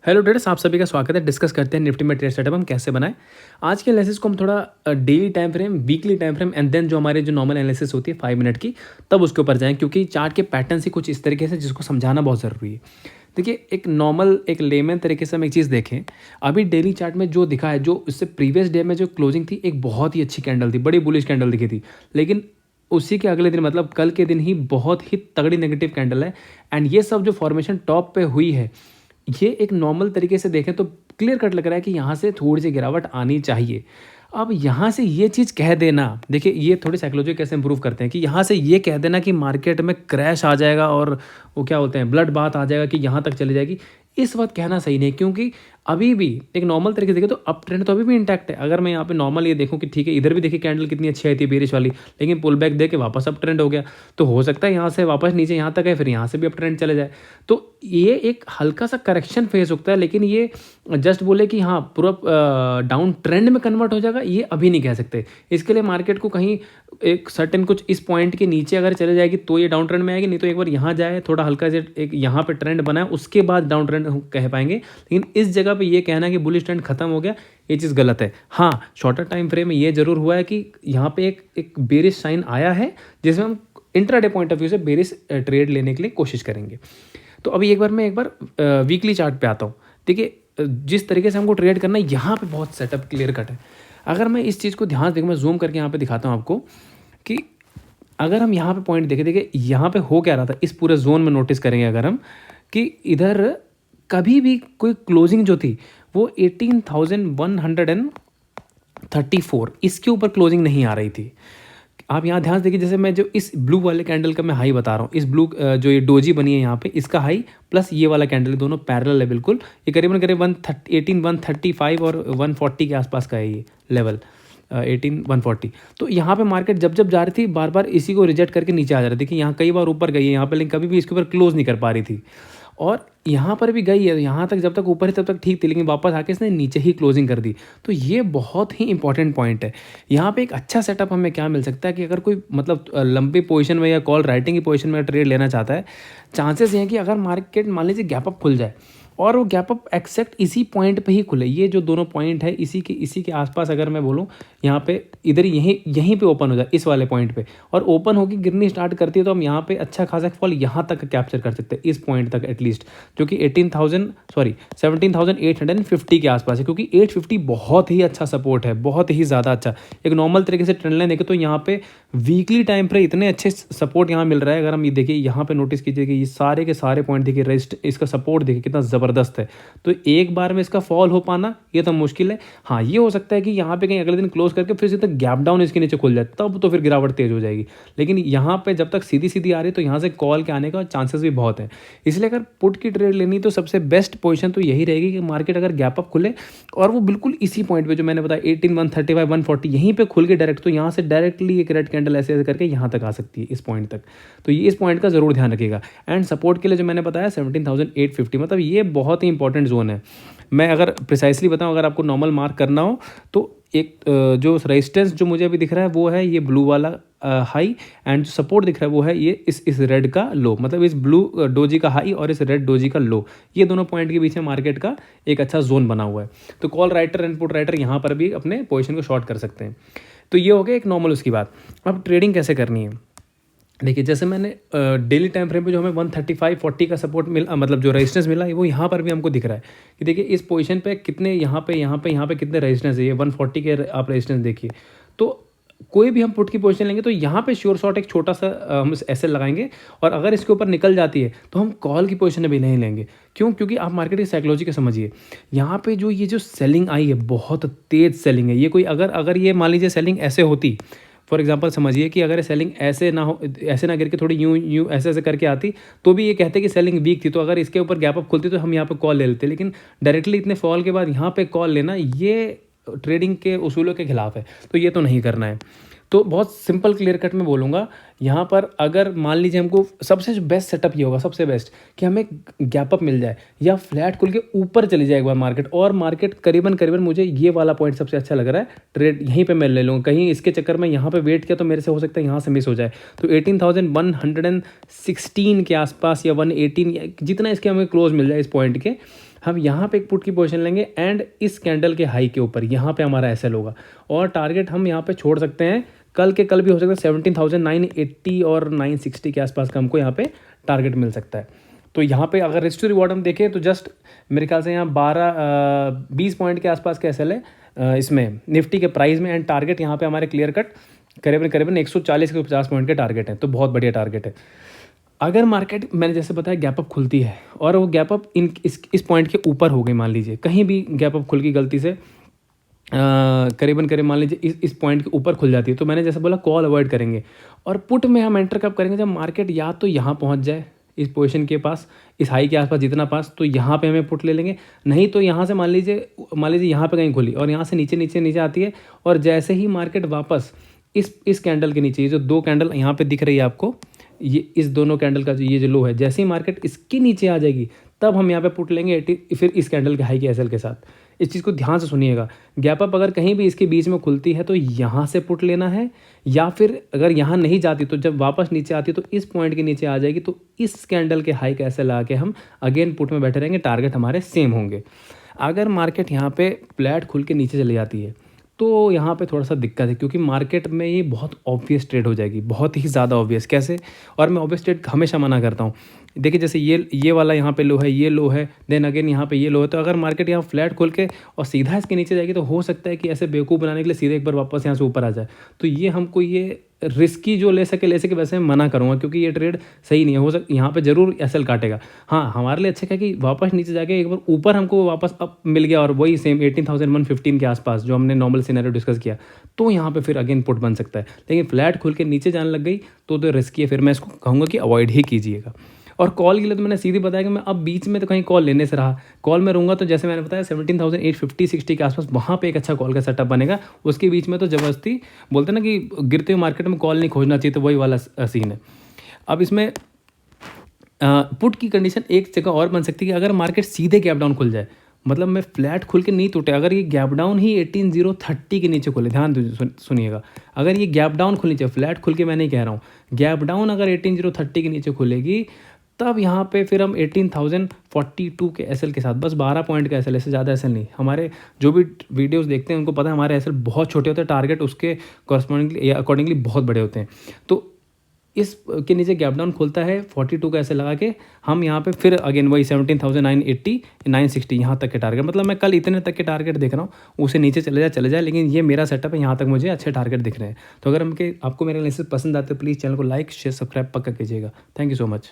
Hello traders, आप सभी का स्वागत है। डिस्कस करते हैं निफ्टी में ट्रेड सेटअप हम कैसे बनाएं। आज के एनालिसिस को हम थोड़ा daily time frame, weekly time frame and then जो हमारे जो नॉर्मल एनालिसिस होती है 5 मिनट की, तब उसके ऊपर जाएं, क्योंकि चार्ट के पैटर्न से कुछ इस तरीके से जिसको समझाना बहुत ज़रूरी है। देखिए, एक नॉर्मल एक लेमन तरीके से हम एक चीज़ देखें। अभी डेली चार्ट में जो दिखा है, जो इससे प्रीवियस डे में जो क्लोजिंग थी, एक बहुत ही अच्छी कैंडल थी, बड़ी बुलिश कैंडल दिखी थी। लेकिन उसी के अगले दिन मतलब कल के दिन ही बहुत ही तगड़ी नेगेटिव कैंडल है। एंड ये सब जो फॉर्मेशन टॉप पे हुई है, ये एक नॉर्मल तरीके से देखें तो क्लियर कट लग रहा है कि यहाँ से थोड़ी सी गिरावट आनी चाहिए। अब यहाँ से ये चीज़ कह देना, देखिए ये थोड़ी साइकोलॉजी कैसे इंप्रूव करते हैं कि यहाँ से ये कह देना कि मार्केट में क्रैश आ जाएगा और वो क्या होते हैं ब्लड बाथ आ जाएगा कि यहाँ तक चली जाएगी, इस वक्त कहना सही नहीं। क्योंकि अभी भी एक नॉर्मल तरीके से देखें तो अप ट्रेंड तो अभी भी इंटैक्ट है। अगर मैं यहाँ पे नॉर्मल ये देखूँ कि ठीक है, इधर भी देखिए कैंडल कितनी अच्छी आई थी बेरिश वाली, लेकिन पुल बैक दे के वापस अप ट्रेंड हो गया। तो हो सकता है यहाँ से वापस नीचे यहाँ तक है, फिर यहाँ से भी अप ट्रेंड चले जाए। तो ये एक हल्का सा करेक्शन फेज होता है, लेकिन ये जस्ट बोले कि हाँ पूरा डाउन ट्रेंड में कन्वर्ट हो जाएगा, ये अभी नहीं कह सकते। इसके लिए मार्केट को कहीं एक सर्टेन कुछ इस पॉइंट के नीचे अगर चले जाएगी तो ये डाउन ट्रेंड में आएगी, नहीं तो एक बार यहाँ जाए, थोड़ा हल्का से एक यहाँ पे ट्रेंड बनाए, उसके बाद डाउन ट्रेंड कह पाएंगे। लेकिन इस जगह पे ये कहना कि बुलिश ट्रेंड खत्म हो गया, ये चीज़ गलत है। हाँ, शॉर्टर टाइम फ्रेम में ये जरूर हुआ है कि यहाँ पे एक बेरिश साइन आया है, जिसमें हम इंट्राडे पॉइंट ऑफ व्यू से बेरिश ट्रेड लेने के लिए कोशिश करेंगे। तो अभी एक बार वीकली चार्ट पे आता हूँ। देखिए, जिस तरीके से हमको ट्रेड करना है, यहाँ पे बहुत सेटअप क्लियर कट है। अगर मैं इस चीज़ को ध्यान से मैं जूम करके यहाँ पे दिखाता हूँ आपको कि अगर हम यहाँ पे पॉइंट देखें, देखिए यहाँ पे हो क्या रहा था, इस पूरे जोन में नोटिस करेंगे अगर हम कि इधर कभी भी कोई क्लोजिंग जो थी वो 18,134 इसके ऊपर क्लोजिंग नहीं आ रही थी। आप यहाँ ध्यान से देखिए, जैसे मैं जो इस ब्लू वाले कैंडल का मैं हाई बता रहा हूँ, इस ब्लू जो ये डोजी बनी है यहाँ पे, इसका हाई प्लस ये वाला कैंडल, दोनों पैरेलल है बिल्कुल। ये करीबन करीब 135 और 140 के आसपास का है ये लेवल, 14140। तो यहाँ पे मार्केट जब जब जा रही थी, बार बार इसी को रिजेक्ट करके नीचे आ जा रही थी कि यहाँ कई बार ऊपर गई है यहाँ पे, लेकिन कभी भी इसके ऊपर क्लोज नहीं कर पा रही थी। और यहाँ पर भी गई है, यहाँ तक जब तक ऊपर है तब तक ठीक थी, लेकिन वापस आके इसने नीचे ही क्लोजिंग कर दी। तो ये बहुत ही इंपॉर्टेंट पॉइंट है। यहाँ पे एक अच्छा सेटअप हमें क्या मिल सकता है कि अगर कोई मतलब लंबी पोजीशन में या कॉल राइटिंग की पोजीशन में ट्रेड लेना चाहता है, चांसेस ये हैं कि अगर मार्केट मान लीजिए गैप अप खुल जाए और वो गैप अप एक्सेक्ट इसी पॉइंट पे ही खुले, ये जो दोनों पॉइंट है इसी के आसपास, अगर मैं बोलूँ यहाँ पे इधर यहीं पे ओपन हो जाए इस वाले पॉइंट पे, और ओपन होकर गिरनी स्टार्ट करती है, तो हम यहाँ पे अच्छा खासा फॉल यहाँ तक कैप्चर कर सकते हैं, इस पॉइंट तक एटलीस्ट, जो कि 17,850 के आसपास है। क्योंकि 850 बहुत ही अच्छा सपोर्ट है, बहुत ही ज़्यादा अच्छा। एक नॉर्मल तरीके से ट्रेंड लाइन देखें तो यहाँ पे वीकली टाइम पर इतने अच्छे सपोर्ट यहाँ मिल रहा है। अगर हम ये देखिए, यहाँ पे नोटिस कीजिए कि ये सारे के सारे पॉइंट देखिए, रेस्ट इसका सपोर्ट देखिए कितना ज़बरदस्त है। तो एक बार में इसका फॉल हो पाना ये तो मुश्किल है। हाँ, ये हो सकता है कि यहाँ पे कहीं अगले दिन क्लोज करके फिर से तक गैप डाउन इसके नीचे खुल जाए, तब तो फिर गिरावट तेज हो जाएगी। लेकिन यहाँ पे जब तक सीधी सीधी आ रही है तो यहाँ से कॉल के आने का चांसेस भी बहुत है। इसलिए अगर पुट की ट्रेड लेनी तो सबसे बेस्ट पोजीशन तो यही रहेगी कि मार्केट अगर गैप अप खुले और वो बिल्कुल इसी पॉइंट पे जो मैंने बताया 18,135 140 यहीं पे खुल के डायरेक्ट, तो यहाँ से डायरेक्टली एक रेड कैंडल ऐसे करके यहाँ तक आ सकती है, इस पॉइंट तक। तो ये इस पॉइंट का जरूर ध्यान रखिएगा। एंड सपोर्ट के लिए जो मैंने बताया 17,850, मतलब ये बहुत ही इंपॉर्टेंट जोन है। मैं अगर प्रिसाइसली बताऊं, अगर आपको नॉर्मल मार्क करना हो तो एक जो रेजिस्टेंस जो मुझे अभी दिख रहा है वो है ये ब्लू वाला हाई, एंड जो सपोर्ट दिख रहा है वो है ये इस रेड का लो, मतलब इस ब्लू डोजी का हाई और इस रेड डोजी का लो। ये दोनों पॉइंट के बीच में मार्केट का एक अच्छा जोन बना हुआ है। तो call writer and put writer यहाँ पर भी अपने पोजीशन को शॉर्ट कर सकते हैं। तो ये हो गया एक नॉर्मल। उसकी बात, अब ट्रेडिंग कैसे करनी है। देखिए, जैसे मैंने डेली टाइम फ्रेम पे जो हमें 135.40 का सपोर्ट मिला, मतलब जो रेजिस्टेंस मिला है, वो यहाँ पर भी हमको दिख रहा है कि देखिए इस पोजीशन पे कितने यहाँ पे कितने रेजिस्टेंस है। ये 140 के आप रेजिस्टेंस देखिए। तो कोई भी हम पुट की पोजीशन लेंगे तो यहाँ पे श्योर शॉट एक छोटा सा हम ऐसे लगाएंगे, और अगर इसके ऊपर निकल जाती है तो हम कॉल की पोजीशन भी नहीं लेंगे। क्यों? क्योंकि आप मार्केट की साइकोलॉजी को समझिए। यहाँ पे ये जो सेलिंग आई है, बहुत तेज सेलिंग है। ये कोई अगर ये मान लीजिए सेलिंग ऐसे होती, फॉर एग्जांपल समझिए कि अगर सेलिंग ऐसे ना गिर के थोड़ी यूं ऐसे करके आती, तो भी ये कहते कि सेलिंग वीक थी। तो अगर इसके ऊपर गैप अप खुलती तो हम यहाँ पे कॉल ले लेते। लेकिन डायरेक्टली इतने फॉल के बाद यहाँ पे कॉल लेना, ये ट्रेडिंग के उसूलों के खिलाफ है। तो ये तो नहीं करना है। तो बहुत सिंपल क्लियर कट में बोलूँगा, यहाँ पर अगर मान लीजिए हमको सबसे जो बेस्ट सेटअप ये होगा, सबसे बेस्ट कि हमें गैप अप मिल जाए या फ्लैट खुल के ऊपर चली जाए एक बार मार्केट, और मार्केट करीबन मुझे ये वाला पॉइंट सबसे अच्छा लग रहा है, ट्रेड यहीं पे मैं ले लूँगा। कहीं इसके चक्कर में यहाँ पे वेट किया तो मेरे से हो सकता है यहाँ से मिस हो जाए। तो 18,116 के आसपास या 118 जितना इसके हमें क्लोज मिल जाए इस पॉइंट के, हम यहाँ पे एक पुट की पोजीशन लेंगे एंड इस कैंडल के हाई के ऊपर यहाँ पे हमारा एसएल होगा और टारगेट हम यहाँ पे छोड़ सकते हैं, कल के कल भी हो सकता है 17,980 और 960 के आसपास का हमको यहाँ पे टारगेट मिल सकता है। तो यहाँ पे अगर रिस्क टू रिवॉर्ड हम देखें तो जस्ट मेरे ख्याल से यहाँ 20 पॉइंट के आसपास का एसएल है इसमें निफ्टी के प्राइस में, एंड टारगेट यहाँ पे हमारे क्लियर कट करीबन 140 से 50 पॉइंट के टारगेट है, तो बहुत बढ़िया टारगेट है। अगर मार्केट मैंने जैसे बताया गैप अप खुलती है और वो गैप अप इस पॉइंट के ऊपर हो गई, मान लीजिए कहीं भी गैप अप खुल गई गलती से करीबन मान लीजिए इस पॉइंट के ऊपर खुल जाती है, तो मैंने जैसे बोला कॉल अवॉइड करेंगे। और पुट में हम एंटर कब करेंगे, जब मार्केट या तो यहाँ पहुँच जाए इस पोजीशन के पास, इस हाई के आसपास जितना पास, तो यहाँ पे हमें पुट ले लेंगे। नहीं तो यहाँ से मान लीजिए यहाँ पे कहीं खुली और यहाँ से नीचे आती है और जैसे ही मार्केट वापस इस कैंडल के नीचे, ये जो दो कैंडल यहाँ पे दिख रही है आपको, ये इस दोनों कैंडल का ये जो लो है, जैसे ही मार्केट इसके नीचे आ जाएगी तब हम यहाँ पे पुट लेंगे फिर इस कैंडल के हाई के एसएल के साथ। इस चीज़ को ध्यान से सुनिएगा, गैप अप अगर कहीं भी इसके बीच में खुलती है तो यहाँ से पुट लेना है, या फिर अगर यहाँ नहीं जाती तो जब वापस नीचे आती तो इस पॉइंट के नीचे आ जाएगी, तो इस कैंडल के हाई का एसएल आके हम अगेन पुट में बैठे रहेंगे, टारगेट हमारे सेम होंगे। अगर मार्केट यहाँ पे फ्लैट खुल के नीचे चली जाती है तो यहाँ पे थोड़ा सा दिक्कत है, क्योंकि मार्केट में ये बहुत ऑब्वियस ट्रेड हो जाएगी, बहुत ही ज़्यादा ऑब्वियस। कैसे? और मैं ऑब्वियस ट्रेड हमेशा मना करता हूँ। देखिए जैसे ये वाला यहाँ पे लो है, ये लो है, देन अगेन यहाँ पे ये लो है, तो अगर मार्केट यहाँ फ्लैट खोल के और सीधा इसके नीचे जाएगी तो हो सकता है कि ऐसे बेवकूफ़ बनाने के लिए सीधे एक बार वापस यहाँ से ऊपर आ जाए। तो ये हमको ये रिस्की जो ले सके वैसे मैं मना करूँगा, क्योंकि ये ट्रेड सही नहीं है। हो सकता यहाँ पे ज़रूर एसएल काटेगा। हाँ, हमारे लिए अच्छा है कि वापस नीचे जाके एक बार ऊपर हमको वापस अप मिल गया और वही सेम 18,115 के आसपास जो हमने नॉर्मल सिनेरियो डिस्कस किया, तो यहाँ पे फिर अगेन पुट बन सकता है। लेकिन फ्लैट खुल के नीचे जाने लग गई तो रिस्की है, फिर मैं इसको कहूँगा कि अवॉइड ही कीजिएगा। और कॉल के लिए तो मैंने सीधे बताया कि मैं अब बीच में तो कहीं कॉल लेने से रहा, कॉल में रहूँगा तो जैसे मैंने बताया 17,850-60 के आसपास वहाँ पे एक अच्छा कॉल का सेटअप बनेगा। उसके बीच में तो ज़बरदस्ती बोलते ना कि गिरते हुए मार्केट में कॉल नहीं खोजना चाहिए, तो वही वाला सीन है। अब इसमें पुट की कंडीशन एक जगह और बन सकती है कि अगर मार्केट सीधे गैप डाउन खुल जाए, मतलब मैं फ्लैट खुल के नहीं टूटे, अगर ये गैप डाउन ही 18,030 के नीचे खुले, ध्यान सुनिएगा, अगर ये गैप डाउन खुलनी चाहिए, फ्लैट खुल के मैं नहीं कह रहा हूँ, गैप डाउन अगर 18,030 के नीचे खुलेगी तब यहाँ पे फिर हम 18,042 के एसएल के साथ, बस 12 पॉइंट का एसएल, इससे ज़्यादा एसएल नहीं। हमारे जो भी वीडियोस देखते हैं उनको पता है हमारे एसएल बहुत छोटे होते हैं, टारगेट उसके कॉरस्पॉन्डिंगली अकॉर्डिंगली बहुत बड़े होते हैं। तो इस के नीचे गैप डाउन खुलता है 42 का एसएल लगा के, हम यहाँ पे फिर अगेन वही 17,980 960 यहाँ तक के टारगेट, मतलब मैं कल इतने तक के टारगेट देख रहा हूँ, उसे नीचे चले जाए, लेकिन ये मेरा सेटअप है, यहाँ तक मुझे अच्छे टारगेट दिख रहे हैं। तो अगर आपको मेरे एनालिसिस पसंद आते तो प्लीज़ चैनल को लाइक शेयर सब्सक्राइब पक्का कीजिएगा। Thank you so much.